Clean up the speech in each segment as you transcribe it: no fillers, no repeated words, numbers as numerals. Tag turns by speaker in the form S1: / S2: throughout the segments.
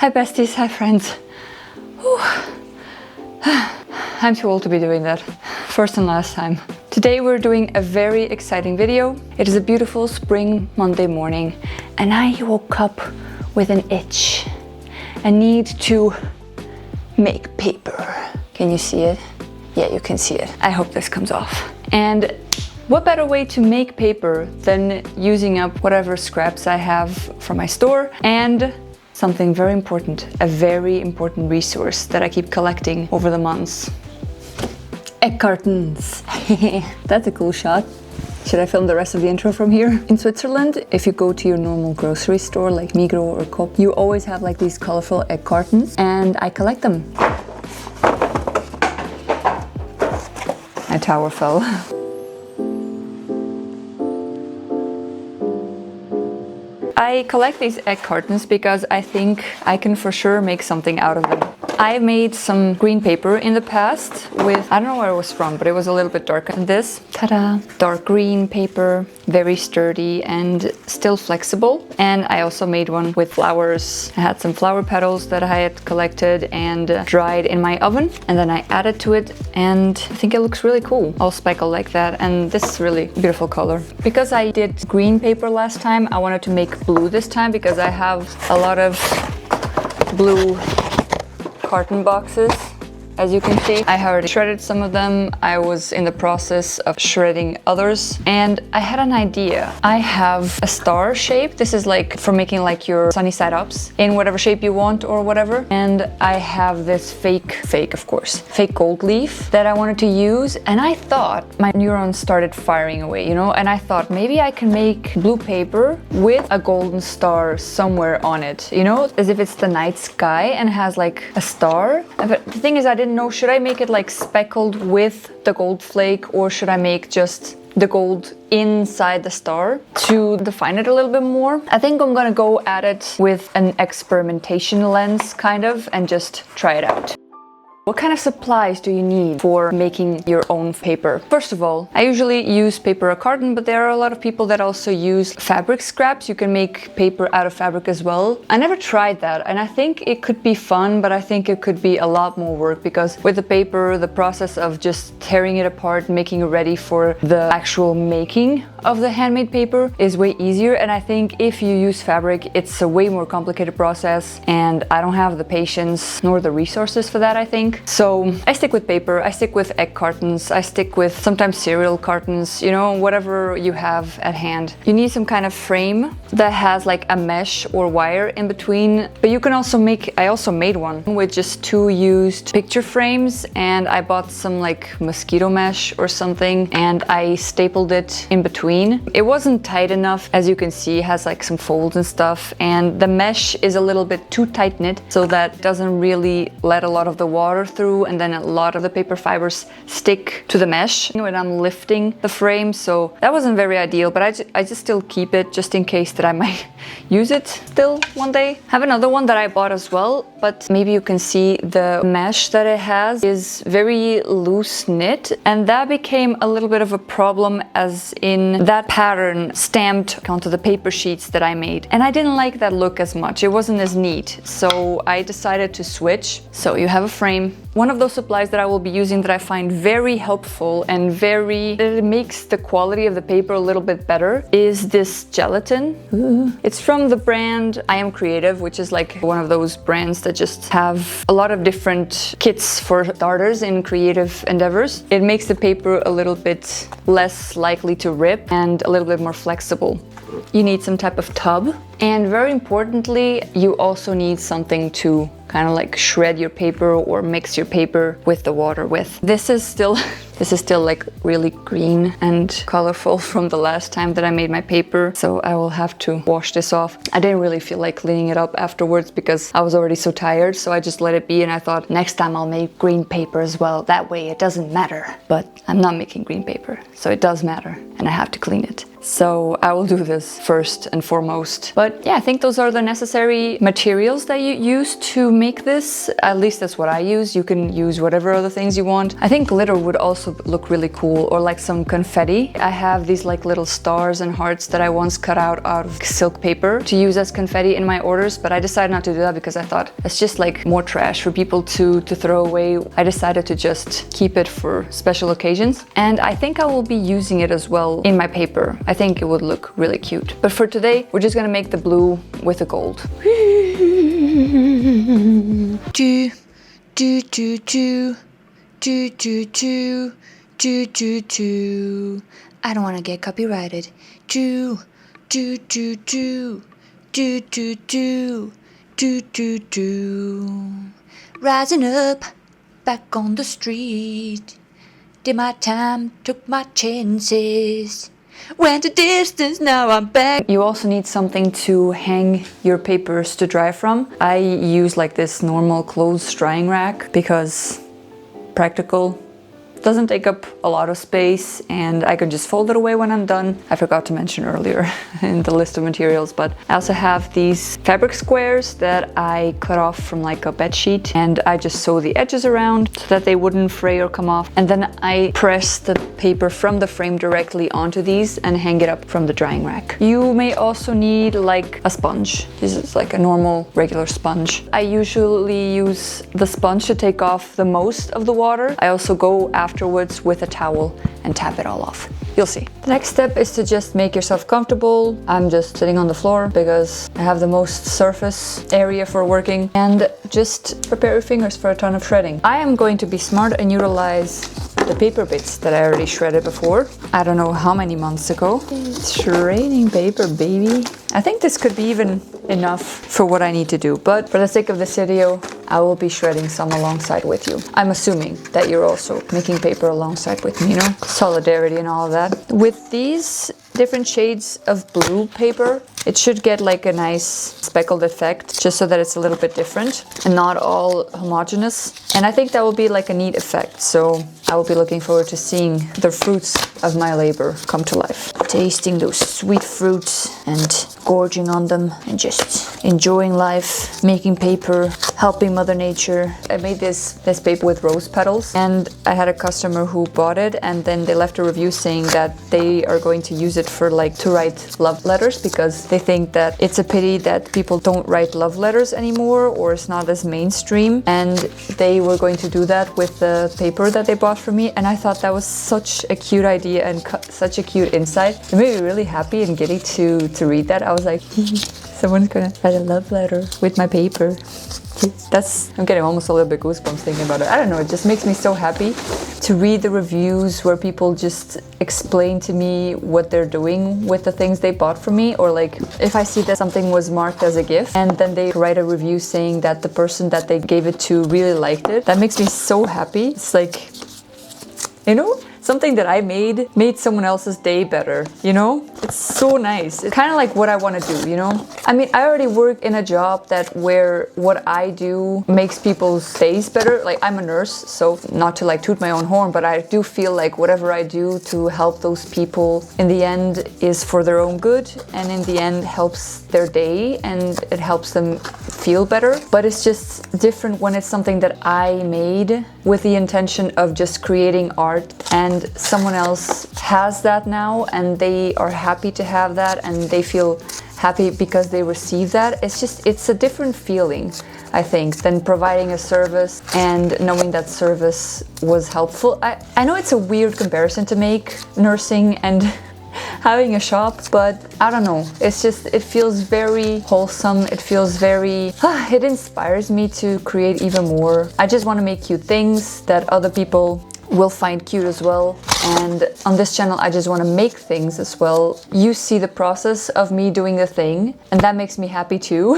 S1: Hi besties, hi friends. Whew. I'm too old to be doing that. First and last time. Today we're doing a very exciting video. It is a beautiful spring Monday morning and I woke up with an itch. A need to make paper. Can you see it? Yeah, you can see it. I hope this comes off. And what better way to make paper than using up whatever scraps I have from my store and something very important, a very important resource that I keep collecting over the months. Egg cartons. That's a cool shot. Should I film the rest of the intro from here? In Switzerland, if you go to your normal grocery store like Migros or Coop, you always have like these colorful egg cartons and I collect them. My tower fell. I collect these egg cartons because I think I can for sure make something out of them. I made some green paper in the past with, I don't know where it was from, but it was a little bit darker than this. Ta-da! Dark green paper, very sturdy and still flexible. And I also made one with flowers. I had some flower petals that I had collected and dried in my oven. And then I added to it and I think it looks really cool. All speckled like that. And this is really beautiful color. Because I did green paper last time, I wanted to make blue this time because I have a lot of blue carton boxes. As you can see, I already shredded some of them. I was in the process of shredding others and I had an idea. I have a star shape. This is like for making like your sunny side ups in whatever shape you want or whatever. And I have this fake of course, fake gold leaf that I wanted to use. And I thought my neurons started firing away, you know, and I thought maybe I can make blue paper with a golden star somewhere on it, you know, as if it's the night sky and has like a star. But the thing is, I didn't know, should I make it like speckled with the gold flake or should I make just the gold inside the star to define it a little bit more? I think I'm gonna go at it with an experimentation lens kind of and just try it out. What kind of supplies do you need for making your own paper? First of all, I usually use paper or carton, but there are a lot of people that also use fabric scraps. You can make paper out of fabric as well. I never tried that and I think it could be fun, but I think it could be a lot more work because with the paper, the process of just tearing it apart, making it ready for the actual making of the handmade paper is way easier. And I think if you use fabric, it's a way more complicated process and I don't have the patience nor the resources for that, I think. So I stick with paper, I stick with egg cartons, I stick with sometimes cereal cartons, you know, whatever you have at hand. You need some kind of frame that has like a mesh or wire in between, but you can also make, I also made one with just 2 used picture frames and I bought some like mosquito mesh or something and I stapled it in between. It wasn't tight enough, as you can see, it has like some folds and stuff and the mesh is a little bit too tight knit so that it doesn't really let a lot of the water through and then a lot of the paper fibers stick to the mesh when I'm lifting the frame. So that wasn't very ideal, but I just still keep it just in case that I might use it still one day. I have another one that I bought as well, but maybe you can see the mesh that it has is very loose knit and that became a little bit of a problem as in that pattern stamped onto the paper sheets that I made. And I didn't like that look as much. It wasn't as neat. So I decided to switch. So you have a frame. One of those supplies that I will be using that I find very helpful and it makes the quality of the paper a little bit better is this gelatin. It's from the brand I Am Creative, which is like one of those brands that just have a lot of different kits for starters in creative endeavors. It makes the paper a little bit less likely to rip and a little bit more flexible. You need some type of tub and very importantly, you also need something to kind of like shred your paper or mix your paper with the water with. This is still like really green and colorful from the last time that I made my paper. So I will have to wash this off. I didn't really feel like cleaning it up afterwards because I was already so tired. So I just let it be and I thought next time I'll make green paper as well. That way it doesn't matter. But I'm not making green paper, so it does matter and I have to clean it. So I will do this first and foremost. But But yeah, I think those are the necessary materials that you use to make this. At least that's what I use. You can use whatever other things you want. I think glitter would also look really cool, or like some confetti. I have these like little stars and hearts that I once cut out of silk paper to use as confetti in my orders, but I decided not to do that because I thought it's just like more trash for people to throw away. I decided to just keep it for special occasions, and I think I will be using it as well in my paper. I think it would look really cute. But for today, we're just gonna make the blue with the gold. Do, do, do, do, do, do, do, do, do, do. I don't want to get copyrighted. Do, do, do, do, do, do, do, do, do, do. Rising up, back on the street. Did my time, took my chances. Went a distance, now I'm back. You also need something to hang your papers to dry from. I use like this normal clothes drying rack because practical. Doesn't take up a lot of space, and I can just fold it away when I'm done. I forgot to mention earlier in the list of materials, but I also have these fabric squares that I cut off from like a bed sheet, and I just sew the edges around so that they wouldn't fray or come off. And then I press the paper from the frame directly onto these and hang it up from the drying rack. You may also need like a sponge. This is like a normal regular sponge. I usually use the sponge to take off the most of the water. I also go afterwards with a towel and tap it all off. You'll see. The next step is to just make yourself comfortable. I'm just sitting on the floor because I have the most surface area for working, and just prepare your fingers for a ton of shredding. I am going to be smart and utilize the paper bits that I already shredded before. I don't know how many months ago. It's shredding paper, baby. I think this could be even enough for what I need to do, but for the sake of this video, I will be shredding some alongside with you. I'm assuming that you're also making paper alongside with me, you know? Solidarity and all of that. With these different shades of blue paper, it should get like a nice speckled effect, just so that it's a little bit different and not all homogeneous. And I think that will be like a neat effect. So I will be looking forward to seeing the fruits of my labor come to life. Tasting those sweet fruits and gorging on them and just enjoying life, making paper, helping Mother Nature. I made this paper with rose petals, and I had a customer who bought it, and then they left a review saying that they are going to use it for like to write love letters, because they think that it's a pity that people don't write love letters anymore, or it's not as mainstream, and they were going to do that with the paper that they bought from me. And I thought that was such a cute idea and such a cute insight. It made me really happy and giddy to read that. I was like, someone's gonna write a love letter with my paper. I'm getting almost a little bit goosebumps thinking about it. I don't know, it just makes me so happy to read the reviews where people just explain to me what they're doing with the things they bought from me, or like if I see that something was marked as a gift and then they write a review saying that the person that they gave it to really liked it. That makes me so happy. It's like, you know, something that I made someone else's day better, you know? It's so nice. It's kind of like what I want to do, you know? I mean, I already work in a job where what I do makes people's days better. Like, I'm a nurse, so not to like toot my own horn, but I do feel like whatever I do to help those people in the end is for their own good, and in the end helps their day and it helps them feel better. But it's just different when it's something that I made with the intention of just creating art, and someone else has that now and they are happy to have that and they feel happy because they receive that. It's a different feeling, I think, than providing a service and knowing that service was helpful. I know it's a weird comparison to make, nursing and having a shop, but I don't know, it's just, it feels very wholesome. It feels very, it inspires me to create even more. I just want to make cute things that other people will find cute as well. And on this channel, I just want to make things as well. You see the process of me doing the thing, and that makes me happy too.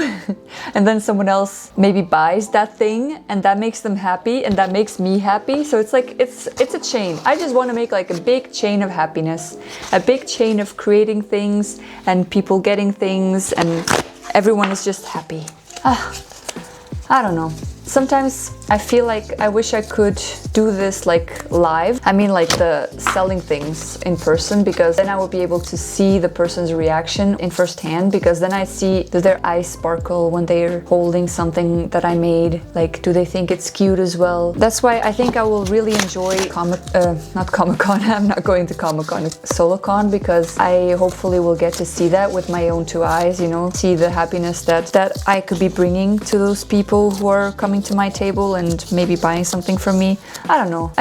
S1: And then someone else maybe buys that thing and that makes them happy and that makes me happy. So it's like, it's a chain. I just want to make like a big chain of happiness, a big chain of creating things and people getting things, and everyone is just happy. I don't know. Sometimes I feel like I wish I could do this like live. I mean like the selling things in person, because then I would be able to see the person's reaction in first hand, because then I see, does their eyes sparkle when they're holding something that I made? Like, do they think it's cute as well? That's why I think I will really enjoy not Comic-Con, I'm not going to Comic-Con, SoloCon, because I hopefully will get to see that with my own two eyes, you know, see the happiness that I could be bringing to those people who are coming to my table and maybe buying something from me. I don't know.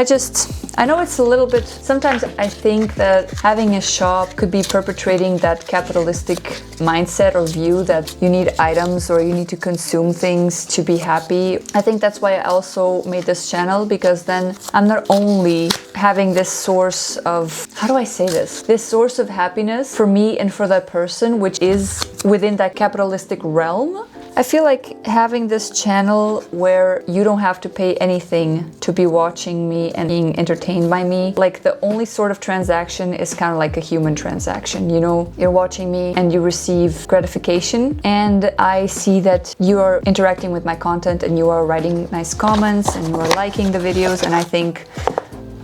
S1: I know it's a little bit, sometimes I think that having a shop could be perpetrating that capitalistic mindset or view that you need items or you need to consume things to be happy. I think that's why I also made this channel, because then I'm not only having this source of, how do I say this? This source of happiness for me and for that person, which is within that capitalistic realm. I feel like having this channel where you don't have to pay anything to be watching me and being entertained by me. Like the only sort of transaction is kind of like a human transaction, you know? You're watching me and you receive gratification, and I see that you are interacting with my content and you are writing nice comments and you are liking the videos, and I think,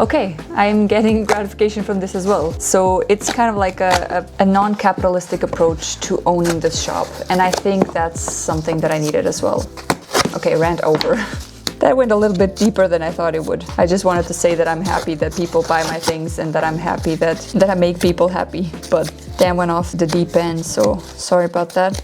S1: okay, I'm getting gratification from this as well. So it's kind of like a non-capitalistic approach to owning this shop. And I think that's something that I needed as well. Okay, rant over. That went a little bit deeper than I thought it would. I just wanted to say that I'm happy that people buy my things and that I'm happy that I make people happy. But Dan went off the deep end, so sorry about that.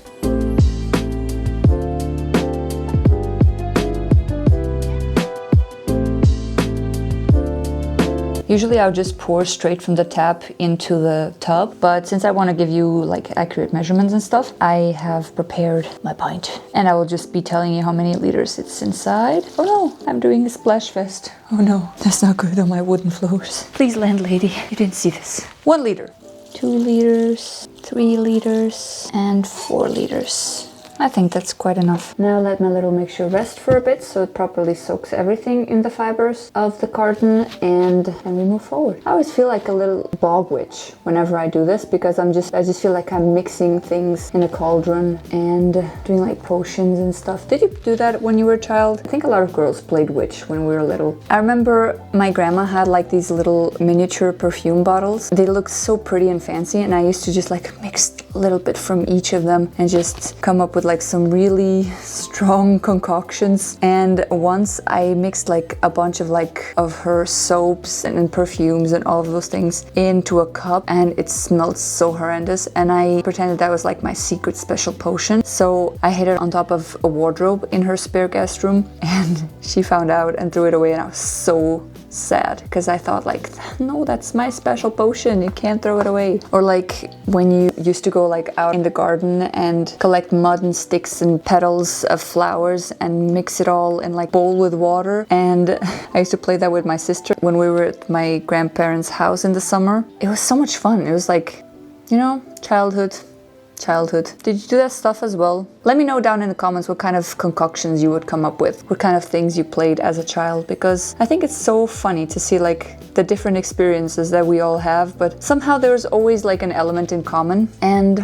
S1: Usually I'll just pour straight from the tap into the tub, but since I want to give you like accurate measurements and stuff, I have prepared my pint. And I will just be telling you how many liters it's inside. Oh no, I'm doing a splash fest. Oh no, that's not good on my wooden floors. Please, landlady, you didn't see this. 1 liter, 2 liters, 3 liters, and 4 liters. I think that's quite enough. Now let my little mixture rest for a bit so it properly soaks everything in the fibers of the carton, and then we move forward. I always feel like a little bog witch whenever I do this, because I just feel like I'm mixing things in a cauldron and doing like potions and stuff. Did you do that when you were a child? I think a lot of girls played witch when we were little. I remember my grandma had like these little miniature perfume bottles. They looked so pretty and fancy, and I used to just like mix a little bit from each of them and just come up with like some really strong concoctions. And once I mixed like a bunch of her soaps and perfumes and all of those things into a cup, and it smelled so horrendous, and I pretended that was like my secret special potion. So I hid it on top of a wardrobe in her spare guest room, and she found out and threw it away, and I was so sad because I thought like, no, that's my special potion, you can't throw it away. Or like when you used to go like out in the garden and collect mud and sticks and petals of flowers and mix it all in like bowl with water, and I used to play that with my sister when we were at my grandparents' house in the summer. It was so much fun. It was like, you know, childhood. Did you do that stuff as well? Let me know down in the comments what kind of concoctions you would come up with, what kind of things you played as a child, because I think it's so funny to see like the different experiences that we all have, but somehow there's always like an element in common, and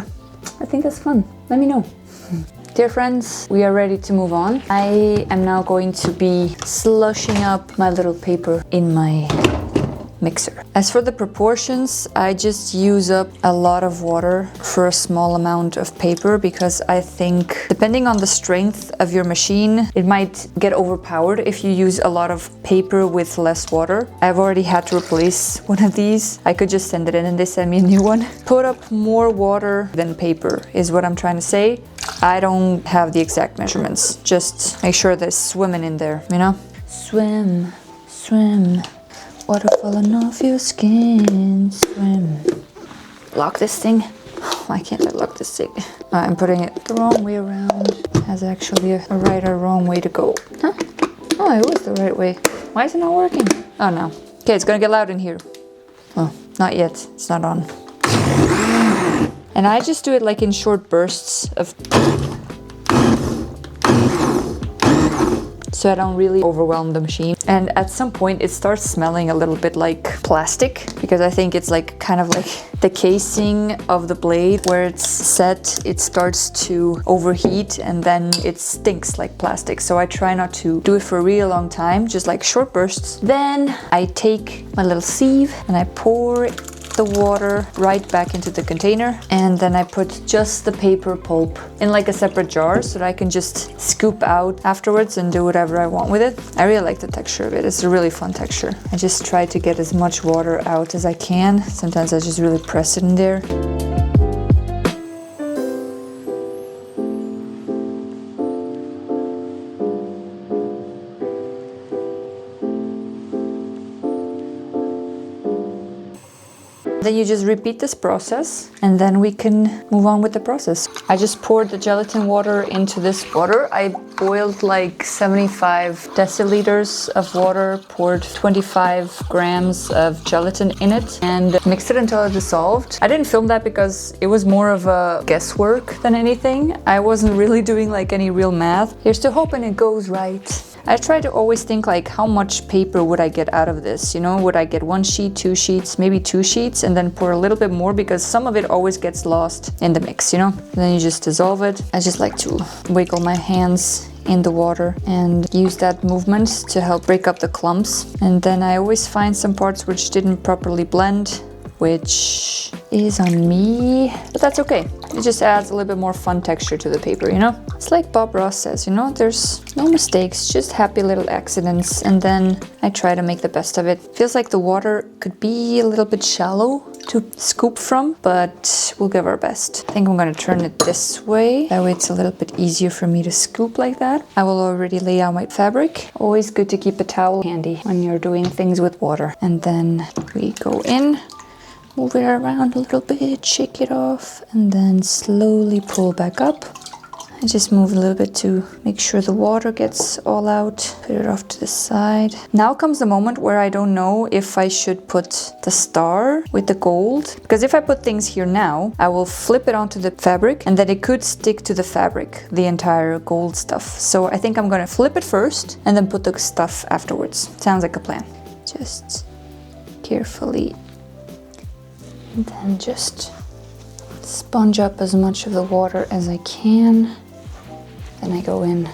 S1: I think that's fun. Let me know. Dear friends, we are ready to move on. I am now going to be slushing up my little paper in my mixer. As for the proportions, I just use up a lot of water for a small amount of paper, because I think depending on the strength of your machine, it might get overpowered if you use a lot of paper with less water. I've already had to replace one of these. I could just send it in and they send me a new one. Put up more water than paper is what I'm trying to say. I don't have the exact measurements. Just make sure there's swimming in there, you know? Swim, swim. Water falling off your skin, swim. Lock this thing. Why can't I lock this thing? I'm putting it the wrong way around. That's actually a right or wrong way to go. Huh? Oh, it was the right way. Why is it not working? Oh no. Okay, it's gonna get loud in here. Well, not yet. It's not on. And I just do it like in short bursts of so I don't really overwhelm the machine. And at some point it starts smelling a little bit like plastic, because I think it's like kind of like the casing of the blade where it's set, it starts to overheat and then it stinks like plastic. So I try not to do it for a real long time, just like short bursts. Then I take my little sieve and I pour the water right back into the container, and then I put just the paper pulp in like a separate jar so that I can just scoop out afterwards and do whatever I want with it. I really like the texture of it. It's a really fun texture. I just try to get as much water out as I can. Sometimes I just really press it in there. Then you just repeat this process and then we can move on with the process. I just poured the gelatin water into this water. I boiled like 75 deciliters of water, poured 25 grams of gelatin in it and mixed it until it dissolved. I didn't film that because it was more of a guesswork than anything. I wasn't really doing like any real math. Here's to hoping it goes right. I try to always think like, how much paper would I get out of this? You know, would I get 1 sheet, 2 sheets, maybe 2 sheets, and then pour a little bit more, because some of it always gets lost in the mix, you know? And then you just dissolve it. I just like to wiggle my hands in the water and use that movement to help break up the clumps. And then I always find some parts which didn't properly blend, which is on me, but that's okay. It just adds a little bit more fun texture to the paper, you know? It's like Bob Ross says, you know, there's no mistakes, just happy little accidents, and then I try to make the best of it. Feels like the water could be a little bit shallow to scoop from, but we'll give our best. I think I'm gonna turn it this way. That way it's a little bit easier for me to scoop like that. I will already lay out my fabric. Always good to keep a towel handy when you're doing things with water. And then we go in, move it around a little bit, shake it off, and then slowly pull back up. I just move a little bit to make sure the water gets all out. Put it off to the side. Now comes the moment where I don't know if I should put the star with the gold. Because if I put things here now, I will flip it onto the fabric and then it could stick to the fabric, the entire gold stuff. So I think I'm gonna flip it first and then put the stuff afterwards. Sounds like a plan. Just carefully. And then just sponge up as much of the water as I can. Then I go in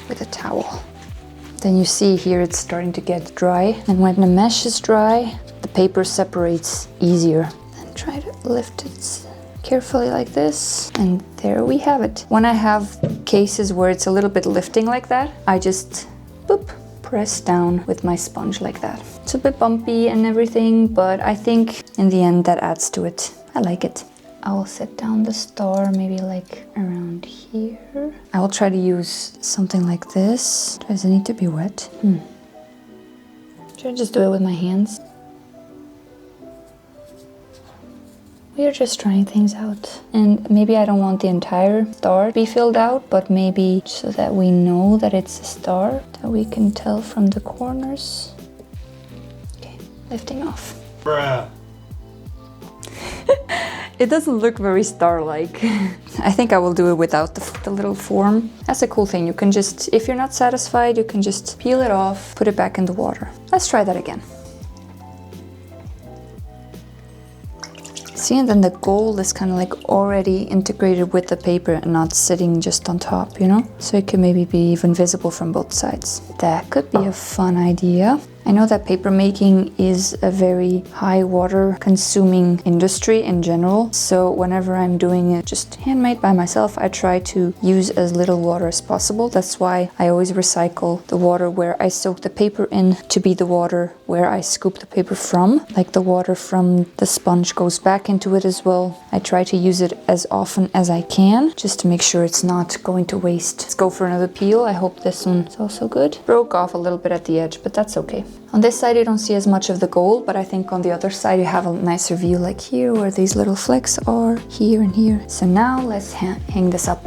S1: with a towel. Then you see here it's starting to get dry. And when the mesh is dry, the paper separates easier. Then try to lift it carefully like this. And there we have it. When I have cases where it's a little bit lifting like that, I just boop, press down with my sponge like that. It's a bit bumpy and everything, but I think in the end that adds to it. I like it. I will set down the star maybe like around here. I will try to use something like this. Does it need to be wet? Should I just do it with my hands? We are just trying things out. And maybe I don't want the entire star to be filled out, but maybe so that we know that it's a star, that we can tell from the corners. Okay, lifting off.
S2: Bruh.
S1: It doesn't look very star-like. I think I will do it without the little form. That's a cool thing. You can just, if you're not satisfied, you can just peel it off, put it back in the water. Let's try that again. See, and then the gold is kind of like already integrated with the paper and not sitting just on top, you know? So it could maybe be even visible from both sides. That could be a fun idea. I know that paper making is a very high water consuming industry in general. So whenever I'm doing it just handmade by myself, I try to use as little water as possible. That's why I always recycle the water where I soak the paper in to be the water where I scoop the paper from. Like the water from the sponge goes back into it as well. I try to use it as often as I can, just to make sure it's not going to waste. Let's go for another peel. I hope this one is also good. Broke off a little bit at the edge, but that's okay. On this side you don't see as much of the gold, but I think on the other side you have a nicer view, like here where these little flecks are, here and here. So now let's hang this up.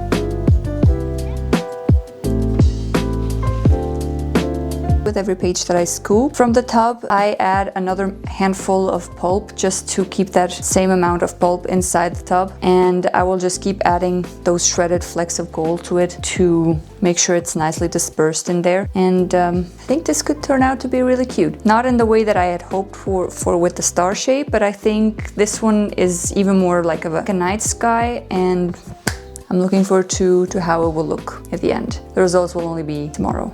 S1: with every page that I scoop. From the top, I add another handful of pulp just to keep that same amount of pulp inside the tub. And I will just keep adding those shredded flecks of gold to it to make sure it's nicely dispersed in there. And I think this could turn out to be really cute. Not in the way that I had hoped for with the star shape, but I think this one is even more like a night sky, and I'm looking forward to how it will look at the end. The results will only be tomorrow.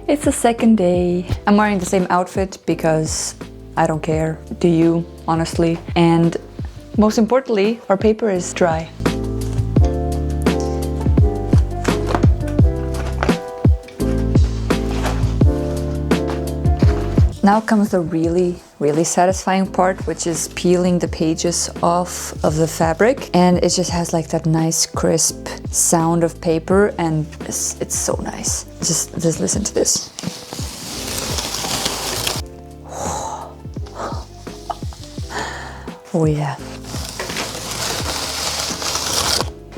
S1: It's the second day. I'm wearing the same outfit because I don't care. Do you, honestly? And most importantly, our paper is dry. Now comes the really satisfying part, which is peeling the pages off of the fabric. And it just has like that nice crisp sound of paper, and it's so nice. Just listen to this. Oh yeah.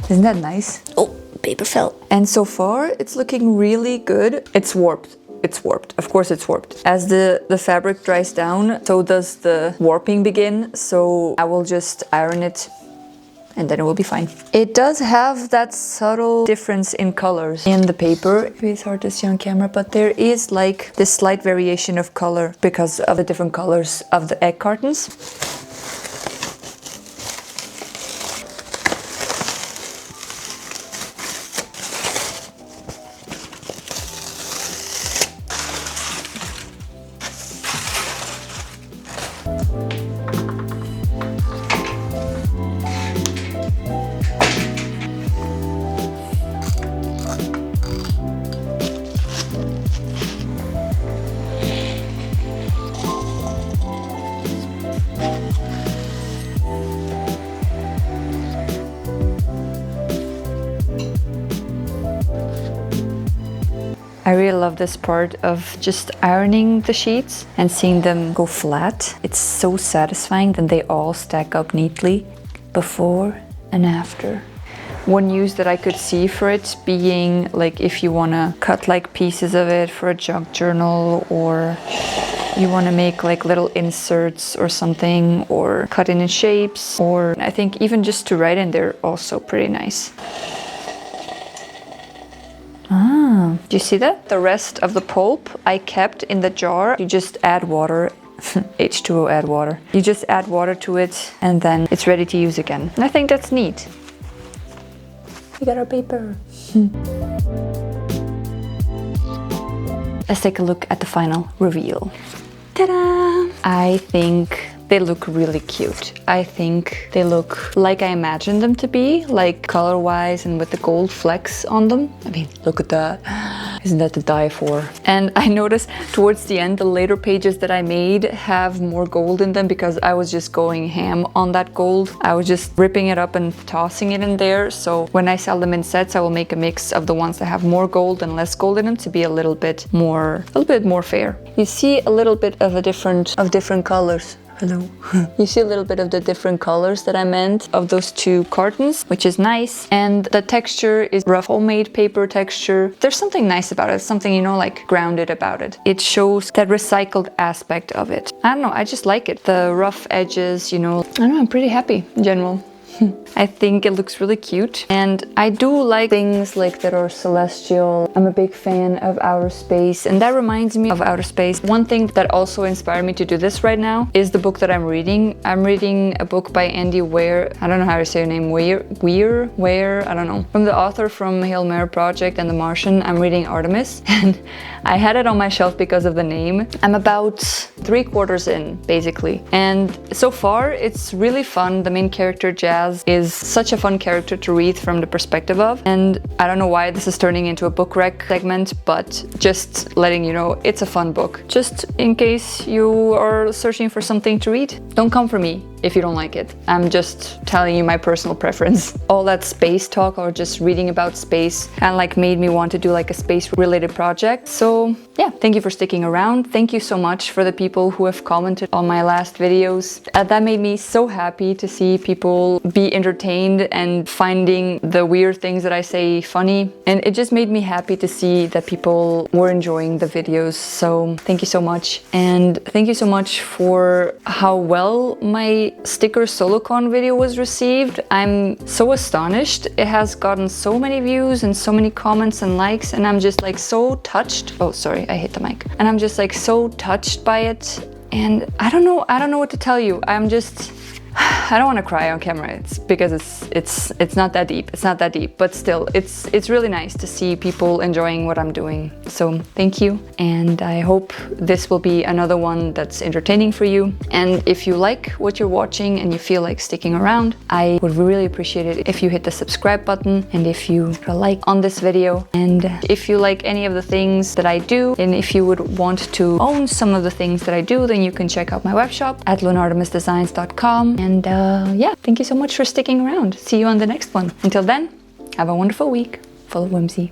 S1: Isn't that nice? Oh, paper fell. And so far, it's looking really good. It's warped. It's warped. Of course it's warped. As the fabric dries down, so does the warping begin. So I will just iron it and then it will be fine. It does have that subtle difference in colors in the paper. Maybe it's hard to see on camera, but there is like this slight variation of color because of the different colors of the egg cartons. I really love this part of just ironing the sheets and seeing them go flat. It's so satisfying that they all stack up neatly before and after. One use that I could see for it being like if you want to cut like pieces of it for a junk journal, or you want to make like little inserts or something, or cut it in shapes, or I think even just to write in, they're also pretty nice. Ah, do you see that? The rest of the pulp I kept in the jar. You just add water, H2O, add water. You just add water to it and then it's ready to use again. And I think that's neat. We got our paper. Let's take a look at the final reveal. Ta-da! I think they look really cute. I think they look like I imagined them to be, like color-wise and with the gold flecks on them. I mean, look at that. Isn't that to die for? And I noticed towards the end, the later pages that I made have more gold in them because I was just going ham on that gold. I was just ripping it up and tossing it in there. So when I sell them in sets, I will make a mix of the ones that have more gold and less gold in them to be a little bit more fair. You see a little bit of different colors. Hello. You see a little bit of the different colors that I meant of those two cartons, which is nice. And the texture is rough homemade paper texture. There's something nice about it, something, you know, like grounded about it. It shows that recycled aspect of it. I don't know, I just like it. The rough edges, you know, I don't know, I'm pretty happy in general. I think it looks really cute, and I do like things like that are celestial. I'm a big fan of outer space, and that reminds me of outer space. One thing that also inspired me to do this right now is the book that I'm reading. I'm reading a book by Andy Weir. I don't know how to say her name. Weir, I don't know. From the author from Hail Mary Project and The Martian, I'm reading Artemis, and I had it on my shelf because of the name. I'm about 3/4 in, basically. And so far, it's really fun. The main character, Jazz, is such a fun character to read from the perspective of. And I don't know why this is turning into a book rec segment, but just letting you know, it's a fun book. Just in case you are searching for something to read, don't come for me if you don't like it. I'm just telling you my personal preference. All that space talk or just reading about space kind of like made me want to do like a space related project. So yeah, thank you for sticking around. Thank you so much for the people who have commented on my last videos. That made me so happy to see people be entertained and finding the weird things that I say funny. And it just made me happy to see that people were enjoying the videos. So thank you so much. And thank you so much for how well my sticker SoloCon video was received. I'm so astonished. It has gotten so many views and so many comments and likes, and I'm just like so touched. Oh, sorry, I hit the mic. And I'm just like so touched by it. And I don't know what to tell you. I don't want to cry on camera. It's because it's not that deep. It's not that deep, but still, it's really nice to see people enjoying what I'm doing. So thank you, and I hope this will be another one that's entertaining for you. And if you like what you're watching and you feel like sticking around, I would really appreciate it if you hit the subscribe button and if you put a like on this video. And if you like any of the things that I do, and if you would want to own some of the things that I do, then you can check out my web shop at lunartemisdesigns.com. And yeah, thank you so much for sticking around. See you on the next one. Until then, have a wonderful week full of whimsy.